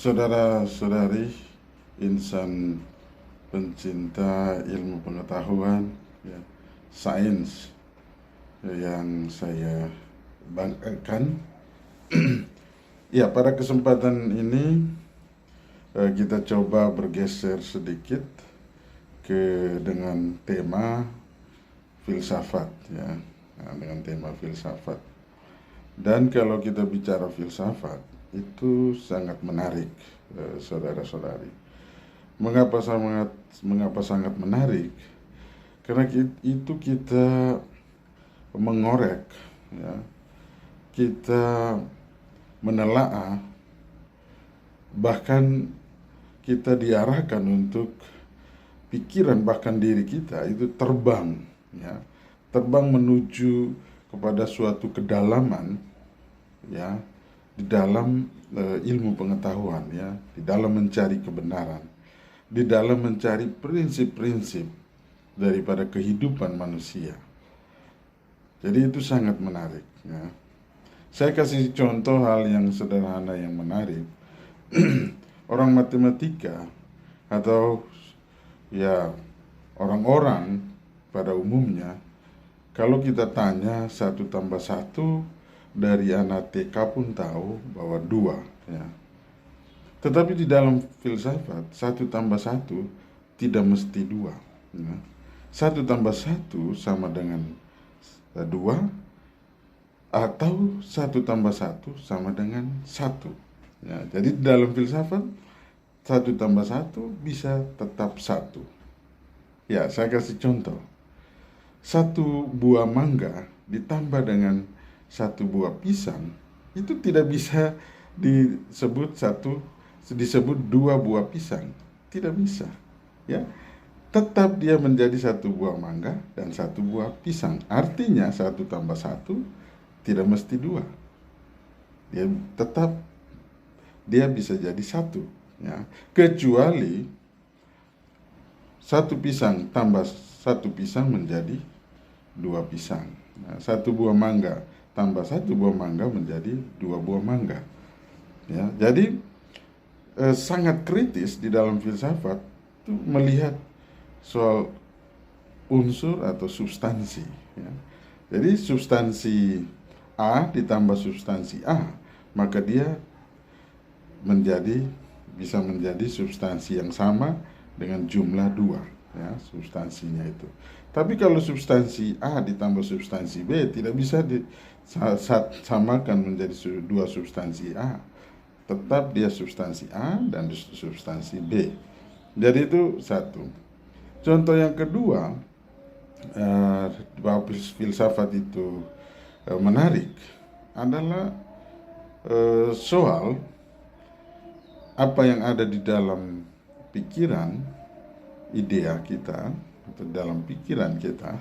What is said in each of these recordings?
Saudara-saudari, insan pencinta ilmu pengetahuan, ya, sains yang saya banggakan. Ya, pada kesempatan ini kita coba bergeser sedikit dengan tema filsafat, ya. Nah, dengan tema filsafat. Dan kalau kita bicara filsafat, itu sangat menarik, saudara-saudari. Mengapa sangat menarik? Karena itu kita mengorek, ya, kita menelaah, bahkan kita diarahkan untuk pikiran bahkan diri kita itu terbang, ya, terbang menuju kepada suatu kedalaman, ya, di dalam ilmu pengetahuan, ya, di dalam mencari kebenaran, di dalam mencari prinsip-prinsip daripada kehidupan manusia. Jadi itu sangat menarik, ya. Saya kasih contoh hal yang sederhana yang menarik. Orang matematika atau ya orang-orang pada umumnya, kalau kita tanya 1+1 dari anak TK pun tahu bahwa 2, ya. Tetapi di dalam filsafat 1+1 tidak mesti 2, ya. 1+1 sama dengan 2, atau 1+1 sama dengan 1, ya. Jadi dalam filsafat 1+1 bisa tetap 1. Ya, saya kasih contoh. 1 buah mangga ditambah dengan 1 buah pisang itu tidak bisa disebut 2 buah pisang, tidak bisa, ya. Tetap dia menjadi 1 buah mangga dan 1 buah pisang. Artinya 1+1 tidak mesti 2. Dia bisa jadi 1, ya. Kecuali 1 pisang tambah 1 pisang menjadi 2 pisang. Nah, 1 buah mangga tambah 1 buah mangga menjadi 2 buah mangga. Ya, jadi sangat kritis di dalam filsafat itu melihat soal unsur atau substansi, ya. Jadi substansi A ditambah substansi A, maka dia bisa menjadi substansi yang sama dengan jumlah 2, ya, substansinya itu. Tapi kalau substansi A ditambah substansi B tidak bisa disamakan menjadi 2 substansi A. Tetap dia substansi A dan substansi B. Jadi itu 1. Contoh yang kedua, bahwa filsafat itu menarik adalah soal apa yang ada di dalam pikiran, idea kita atau dalam pikiran kita,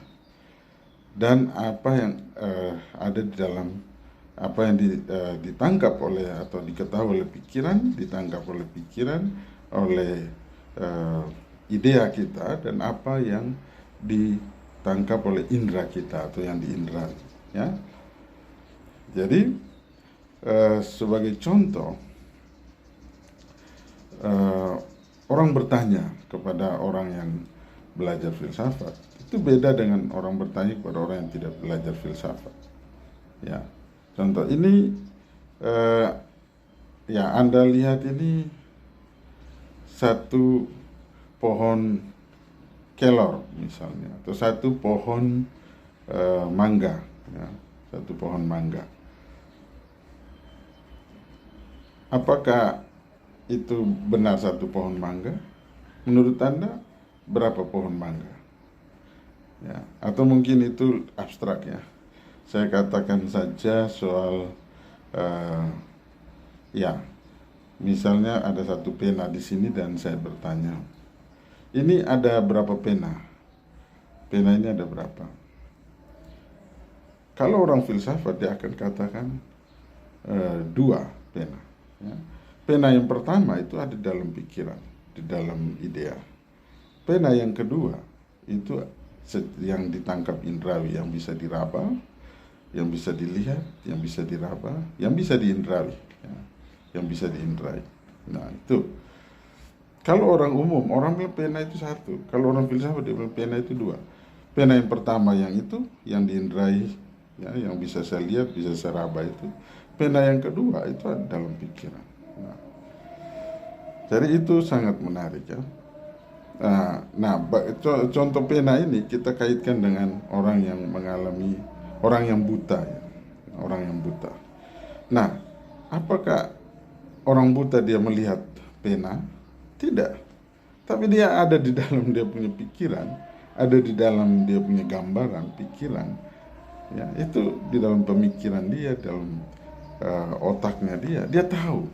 dan apa yang ada di dalam apa yang ditangkap oleh atau diketahui oleh pikiran, ditangkap oleh pikiran, oleh idea kita, dan apa yang ditangkap oleh indera kita atau yang diindrai, ya. Jadi sebagai contoh, orang bertanya kepada orang yang belajar filsafat itu beda dengan orang bertanya kepada orang yang tidak belajar filsafat, ya. Contoh ini, ya, Anda lihat ini 1 pohon kelor misalnya, atau 1 pohon mangga, ya, 1 pohon mangga. Apakah itu benar 1 pohon mangga? Menurut Anda berapa pohon mangga? Ya, atau mungkin itu abstrak, ya. Saya katakan saja soal ya, misalnya ada 1 pena di sini dan saya bertanya, ini ada berapa pena? Pena ini ada berapa? Kalau orang filsafat dia akan katakan 2 pena, ya. Pena yang pertama itu ada dalam pikiran, di dalam idea. Pena yang kedua itu yang ditangkap indrawi, yang bisa diraba, yang bisa dilihat, yang bisa diraba, yang bisa diindrawi, ya, yang bisa diindrai, Nah itu. Kalau orang umum, orang bilang pena itu satu. Kalau orang filsafat dia bilang pena itu dua. Pena yang pertama yang itu, yang diindrai, ya, yang bisa saya lihat, bisa saya raba itu. Pena yang kedua itu ada dalam pikiran. Nah, jadi itu sangat menarik ya. Contoh pena ini kita kaitkan dengan orang yang mengalami, orang yang buta ya. Orang yang buta. Nah, apakah orang buta dia melihat pena? Tidak. Tapi dia ada di dalam dia punya pikiran, ada di dalam dia punya gambaran, pikiran. Ya, itu di dalam pemikiran dia, dalam otaknya dia tahu